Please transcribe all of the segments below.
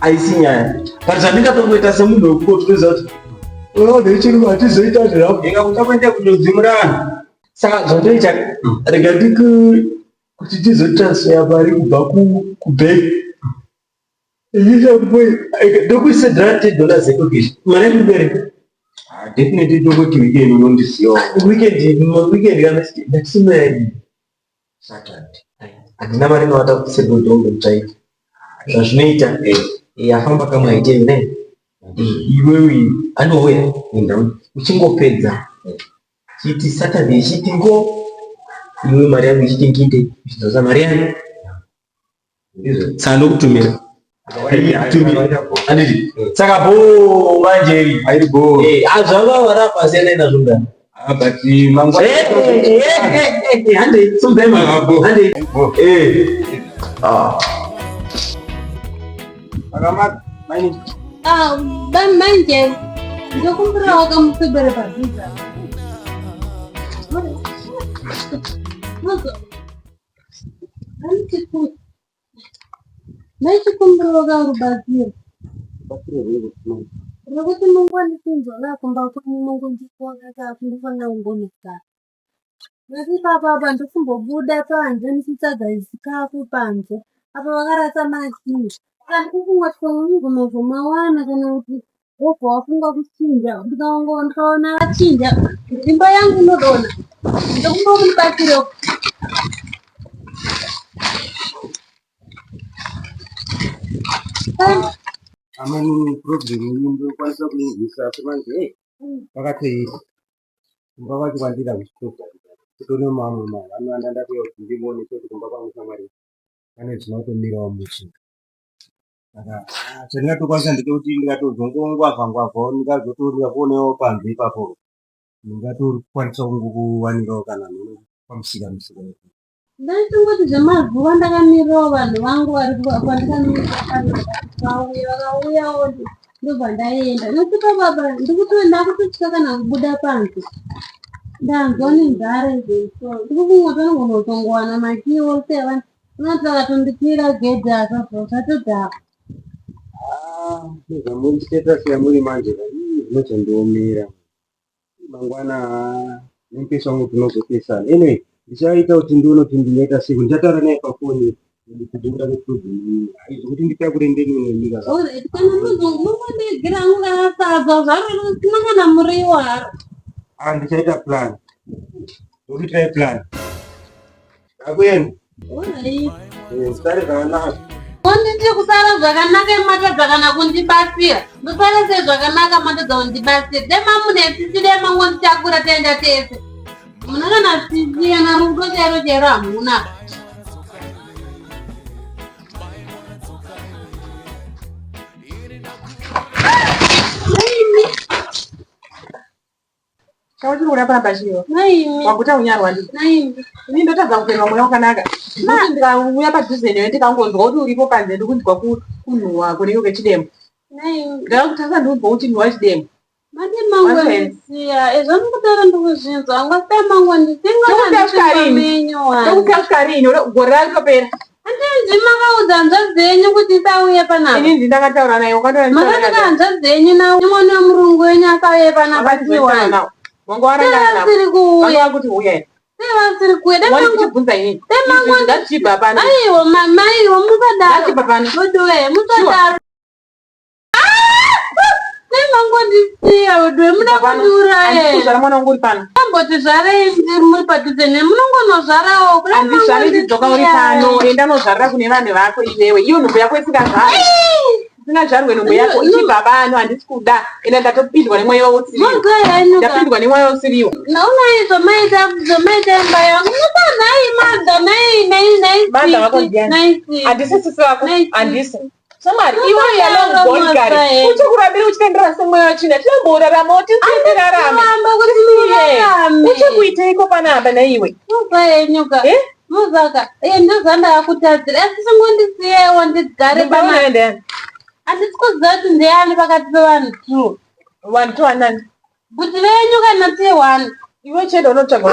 aisi nyaya but zvandingatongoita semunhu wekuti kuziva kuti ndechiri hatizoita zvavo ingakutokuenda kutodzimura vanhu saka zvatoita rega kuti tizotransfer mari kubva kubank ndokuisedhara $10 ekugesi mari yekubereka definitely tongoti weekend unondiziva weekend kana ndatisinoyadi Saturday handina mari inowata kusegotongo tsvaita zvazvinoita afamba kamwe aite ne iwewe anouya ndau uchingopedza chiti Saturday chiti ngo iwe mari yangu ichiti nginde zvizosa mari yangu ndizvo tsano kutumira anditi saka bo manje airi bo azvava varapa sena ina zvungana but mangwa hande sumbema hande Agamat maini ban manje ndokumbura wakamutobera padhuza Naikumbura wakarubatsira rokuti mungwani kunzona kumba kuti mungu ndikuwakaka kundifana ungonika ngati papa ndokumbobuda panze ndisitsadza isikafu panze apa vakarasa machini kandi kukungotwa mungumawana kana kuti wobva wafunga kuchinja ndikaona achinja imba yangu inodona ndokumba kunibatsira amani problem ndokwanisa kuingisa semanje pakatoita kumba kwacho kwandira kuchitoka kutone mamwe mara anoanda kuyo ndimone kuti kumba kwangu samari ane zvinotomirawo muchi saka chandingatokwanisa ndekekuti ndikatozongongwavha ndikazotorira kuonewo panze ipapo ndingatokwanisa kungokuwanirawo kana pamusika ndaitongoti zvemazuva ndakamirawo vanhu vangu vari vakauyawo ndobva ndaenda nokuti baba ndikutoenda kutotya kana kubuda panze ndanzwa nenzara izvozvo ndikukungota nongonotongowana makiwo sevanhu unotsaka tondipira gedhi akazvo zvatodhaka nezvamustatus yamuri manje zvinozondiomera mangwana nempesa wangu tinozopesana anyway ndichaita kuti ndionoti ndinoita siku ndichataura naye pafoni kudhura kuti nditakure ndeninonira kana mungondigira angu kakasadza zvaro tinongana muriwo haro ndichaita plan ndokutirai plan akuyeni sare zvakanaka onditi kusara zvakanaka matadza kana kundibatsira ndosara sei zvakanaka matadza kundibatsira demamunetsisi demangonditakura tenda tese muna kana sisiyana rudo chero chero hamuna Chauti urapa pashiyo. Naimi. Wakuta unyarwa ndi. Naimi. Ini ndotadza kufema mweya wakanaka. Kuti ndikauya padhuze newe ndikangonzwa kuti uripo panze ndikunzwa kunhuhwa kunenge kwechidemo. Naimi. Ndakutasa ndinzwa kuti nhuhwa chidemo. Mati mango ndisiya. Ezvo ndikutara ndikuzvinzwa. Angwasita mango ndisingana ndichingamenywa. Ndokupyasvika rini gore rakutopera. Handinzi makaudza hanzvadzi yenyu kuti isauye panapa. Inini ndakataura naye makataka hanzvadzi yenyu namwana wemurungu wenyu akauye panapa tiwana. Sevasiri kuuya kuti uya sevasiri kuuya demangochibvunza inini ndachibva pano aiwo maiwo musadaro ndachibva pano odowe musadaro nemangondisiya odowe muda kundiuraye kuzvara mwana wangu uri pano amboti zvarei ndiri muri padhuze ne munongonozvarawo handizvare ndidzoka uri pano enda nozvarira kune vanhu vako iwewe iyo nhumbu yako isingazvari singazvarwe nhumbu yako ichibva pano handisi kuda enda ndatopindwa nemwoyo usiriwo ndapindwa nemwoyo usiriwo naunai zvomaita imba yangu musanhai madha madha vako ndiani handisi sisi vako handisi shamwari iwe yalongogari uchikurambira uchitenderera semwoyo wachina tinomboraramawo tisirarame uchikuiteiko panapa naiwe mukaenyuka muzaka ndozandakutadzira asi singondisiyewo ndigare panaendani handisi kuziva kuti ndeyani pakati pevanhu two vanhu two anani kuti venyu kana tiye one iwe chenda unotsvaga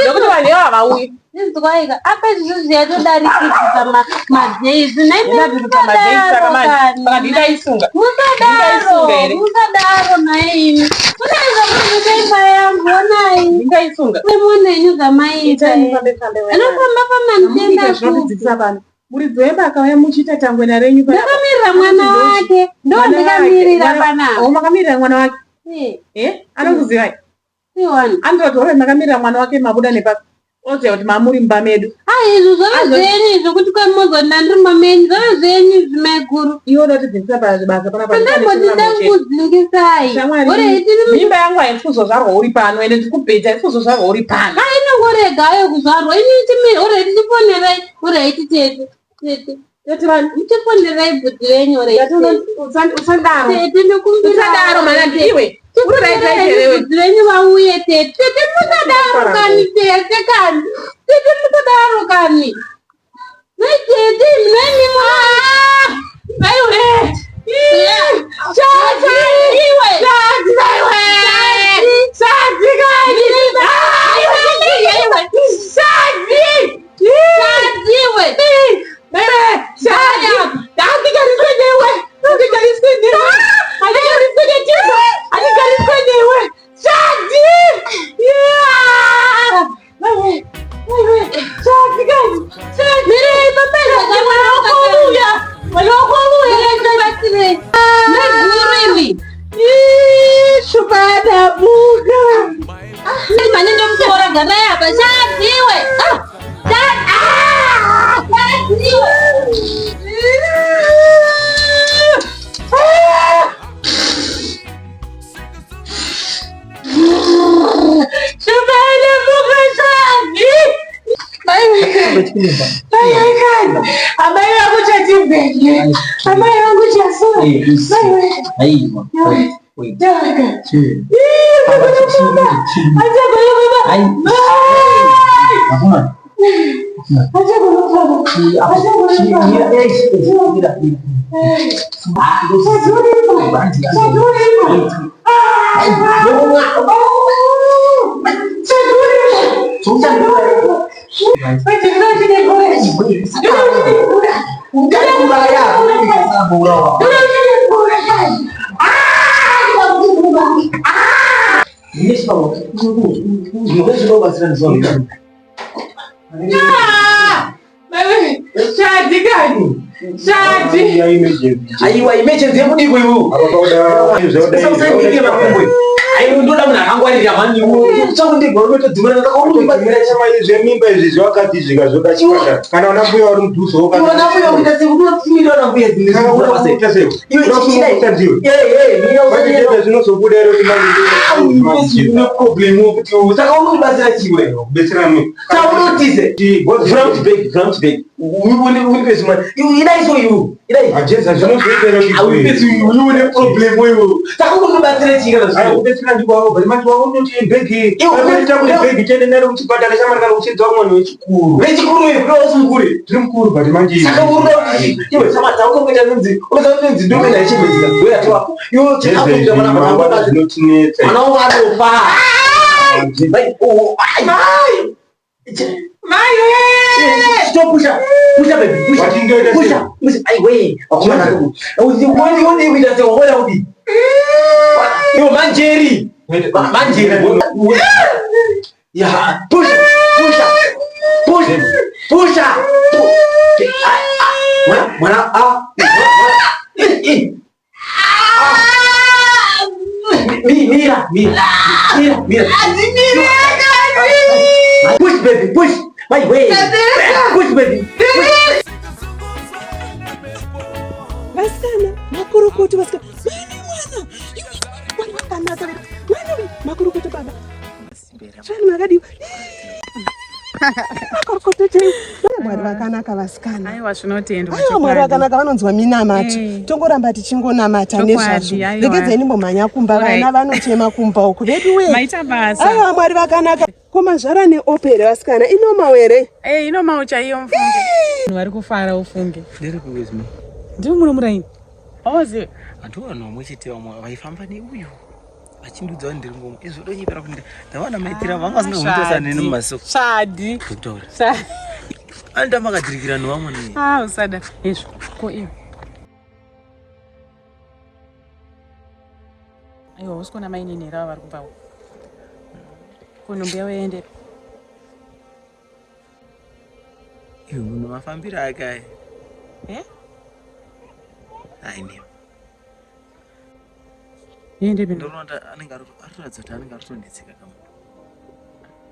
nekuti vanhu ivo havauyi Ndizwaika apa izvozvo yatodarikidza madhezi musadaro naimi unaizva kuzokaimba yangu onai wemonenyu zvamaita anofamba pamanitenda muridzi wemba akauya muchiita tangwena renyu ndakamirira mwana wake ndo ndakamirira panapa makamirira mwana wake anokuzivai anototora makamirira mwana wake mabuda nepasi oziva kuti mamuri mumba medu izvo zvava zvenyu zvokuti kwemozwa ndandiri mamenyu zvava zvenyu zvimaikuru iwo unotidzidzisa pazvibasa pandamboti ndakudzingisai mimba yangu haikuzozvarwa uri pano ende tikubhedza haikuzozvarwa uri pano inongoregayo kuzvarwa ini oreti tiponerai oreti tete tiponerai bhudhi renyu usadaro manaiwe bhudhi renyu vauye tete musadaro kani tete kani tete musadaro kani naitete mnanimwa aiwa emergency yekudiko iwo ndoda munhu akangwarira mani chakundigorotodzimana zvemimba izvi zvakati zvika zvoda chipatara kana una mbuya uri mudhuso zvinozobuda saka unodibatsira chiwe kubetsera chaunotise idaiso iwo ajeza zvinozoitera uine problem iwo saka unodibatsira chika ndikwawo bali mati wawo ndoti bhegi ita kuti bhegi chende nalo kuchipatara chamarika kuchidza umwana wechikuru mukuru tiri mukuru bali manje saka uruda kuti iwe samata ukongoita nzi ndomena ichibvedzika zoya twako iwo chakakuita mwana wangu zvinotinetsa mwana wangu atofa stop pusha baby pusha aiwe akomana uziwoni wita sehola udi yo manjeri ya pusha mwana mira push baby push my way push baby vasikana makurukoti vasikana mwana makurukoti baba zvani makadiwa Mwari vakanaka vasikana. Aiwa zvinotendwa. Aiwa Mwari vakanaka vanonzwa minamati. Tongoramba tichingonamata nezvazvo. Regedzai nimbomhanya kumba vana vanochema kumba uku vedu we. Maita basa. Aiwa Mwari vakanaka. Koma zvara neopere vasikana inoma were? Inoma uchaiyo mfunge. Vari kufara ufunge. Ndiri kuwezima. Ndiri muno muraini. Ozi. Antu vano muchitewa vaifamba neuyu. vachindudza ndiri ngoma izvo donyipira kuti ndavana maitira vanga vasingahutosa neni mumasoko Shadi. kutaura Shadi. anda makadirikira nevamwe nei Usada. Izvo. Ko iwe. Aiwa usikona mainini rava vari kubvawo. Ko nhumbi yavo yaende. iwe munhu mafambiro ake aya aine Yaende bendo. ndinoona anenge arikuratidza kuti anenge aritondetseka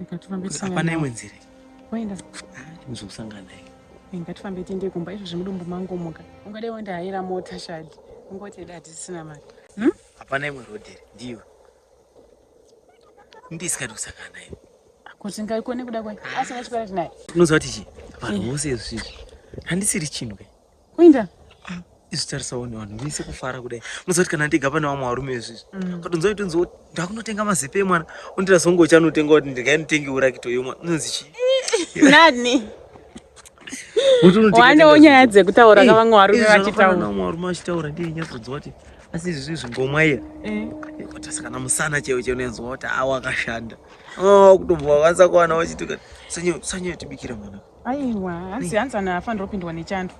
Ngatifambisane. hapana imwe nzira Waenda. ndizokusangana naye Ngatifambe tiende kumba izvo zvemudumbu mangomuka. Ungadai wandahayira mota Shadi. Ungoti dati tisina mari. hapana imwe rodheri ndiwe ndisikadi kusangana naye Kuti ngaikone kuda kwai. Asina chikora tinaye. unoziva kuti chi vanhu vose izvi izvi handisiri chinhu kai Kuinda. izvi tarisawo nevanhu vese kufara kudai unoziva kuti kana ndigapa nevamwe varume izvizvi katonzwa kuti nzoo ndakunotenga mazepe emwana undira zongo uchanotenga kuti ndingainotengeura kito yomwana unonzi chi Nani? Wanewo nyaya dzekutaura kavamwe varume vachitaura. vamwe varume vachitaura ndiye nyatsodziwa kuti asi izvi zvizvi ngoma iya kuti sakana musana chaiwo chaunenzwa kuti awa akashanda kutobva wakwanisa kuwana wachituka sanyaya tibikira mwana Aiwa, hanzi afanira kupindwa nechando.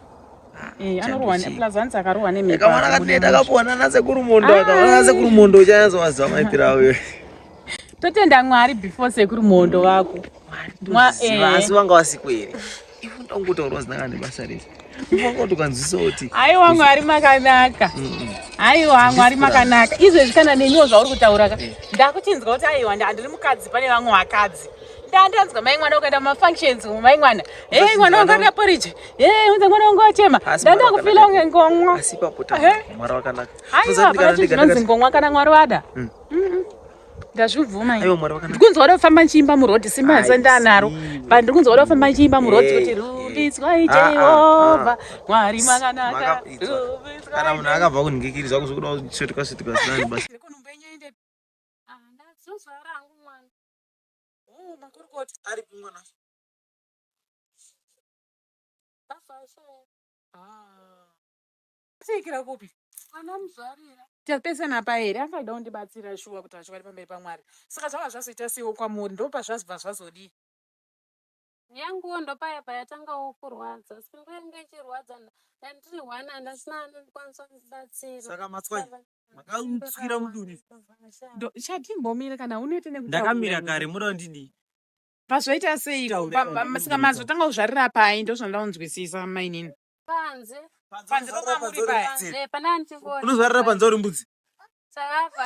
Anorohwa plus hanzi akarohwa nemhepo. kamwana katinei takapuwana nasekurumondo akawana nasekurumondo uchanyazo waziva maipiro awo Totenda Mwari before sekurumondo wako. asi vanga vasikwere iwe ndangutaura zina kana nebasa rese uvanga utokanzwisa kuti Aiwa Mwari makanaka. Aiwa Mwari makanaka. Izvezvi kana neniwo zvauri kutaura ka. Ndakuchinzwa kuti aiwa ndiri mukadzi pane vamwe vakadzi. Ndanzwa mai mwana ukaenda mumafunctions mai mwana. Mwana wanga ari porridge. Unze mwana wanga wachema. Ndanda kufila unge ngomwa. asi papota mwari wakanaka Aiwa pakati ngomwa kana Mwari wada. Ndazvibvuma. aiwa mwari wakanaka Ndikunzwa kuti ufamba nchiimba murodhi simba sandanaro. Ndikunzwa kuti ufamba nchiimba murodhi kuti rumbidzwa Jehovha Mwari makanaka. kana munhu akabva kunhingikirizwa kuzokuda kusvetuka sinani basa ari kumwana sikira kupi anamuzvarira tapesana paere akaida kundibatsira shuwa kuti vachwari pamberi paMwari saka zvanga zvazoita sewo kwamuri ndopa zvazibva zvazodii yanguwo ndopaya payatangawo kurwadza singenge ichirwadza ndandiri hwana handasina anondikwanisa kundibatsira saka matswanya makatswira muduri chatimbomire kana unoite nekuti ndakamira kare muda kundidii pazvoita sei saka mazotanga kuzvarira pai ndozvanoda kunzwisisa mainini panze panze pana ndikona unozvarira panze uri mbudzi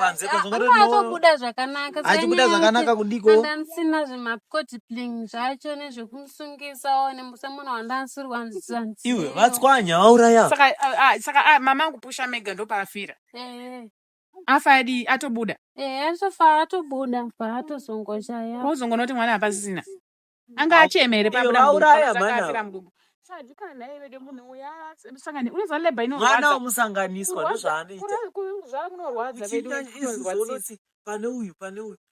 panze atobuda zvakanaka achibuda zvakanaka kudiko ndandisina zvimapoti pling zvacho nezvekumusungisa nemusemunhu wandasirwa nzanzi iwe vatswanya vauraya saka mama angu pusha mega ndopaafira afadi atobuda achofa atobuda paatozongoshaya kozongonoti mwana hapasisina anga achemere pauraya mana kana iwe munhu uya sangani unoza leba mwana wamusanganiswa ndozvaanoita zvakunorwadza pane uyu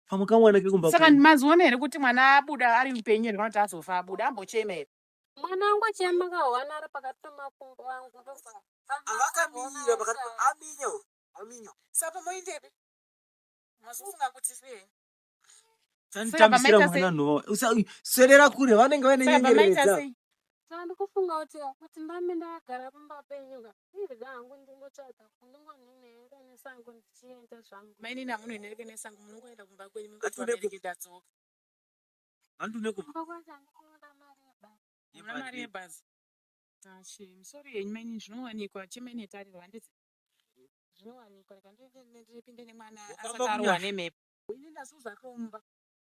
pamukamwana kekumba saka maziona here kuti mwana abuda ari upenyu here kana kuti azofa abuda ambochemere mwana wangu achema kahwana ari pakati pemakumbo angu avakamira pakati aminyo sapa moindebe mazofunga kuti sei tanitambisira mwana nhova swerera kure vanenge vaine nyengeredza ndikufunga kuti ndambe ndagara pamba penyuka irga hangu ndingotsvaga ndingonhunereke nesango ndichienda zvangu maini namunhunereke nesango munongoenda kumba kwenyu mungoekedadzoka muna mari yebhazi misori yenyu maini zvinowanikwa chemenetarirwa handiti zvinowanikwa ndipinde nemwana asakarohwa nemhepo ini ndasuzvakomba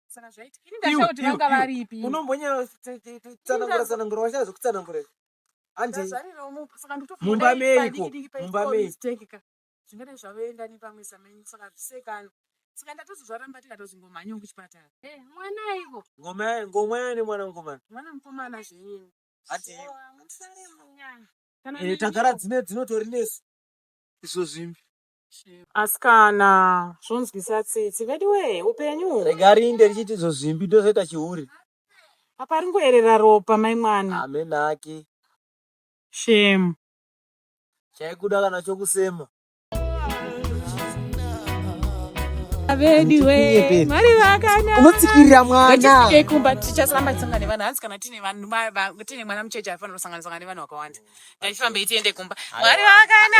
saka zvaiti ini ndasha kuti vanga varipi unombonyatsanangura wachazokutsanangura mumba meiko zvingade zvavoenda nepamwe samenyu saka zvisekana saka ndatozozvaramba tikatozingomhanyiwo kuchipatara mwana ivo ngomwa yani mwana mukomana mwana mukomana zvenyini ati tagara dzinotori nesu izvo zvimbi asi kana zvonzwisa tsitsi vediwe upenyu regarinde richiti izvo zvimbi ndozoita chiuri apa ringoerera ropa mai mwana amenake shemu chaikuda kana chokusema Abediwe, Mwari wakana. Unotsikirira mwana. Ngatisikei kumba tichasamba tisangane vanhu hanzi kana tine vanhu tine mwana mucheche afanira kusangana nevanhu vakawanda. Ngatihambe tiende kumba. Mwari wakana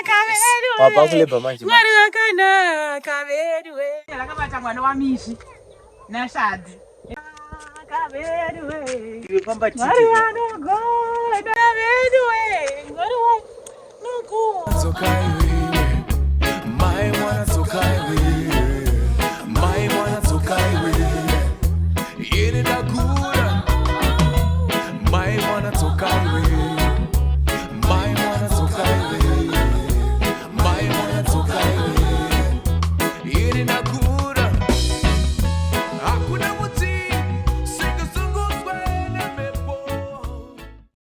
kabediwe. Baba kuleba manje. Mwari wakana kabediwe. Rakabata mwana wamishi nashadzi. Kabediwe. Iwe pamba titi. Mwari wanogo kabediwe. Mwari wanogo. My one so kind.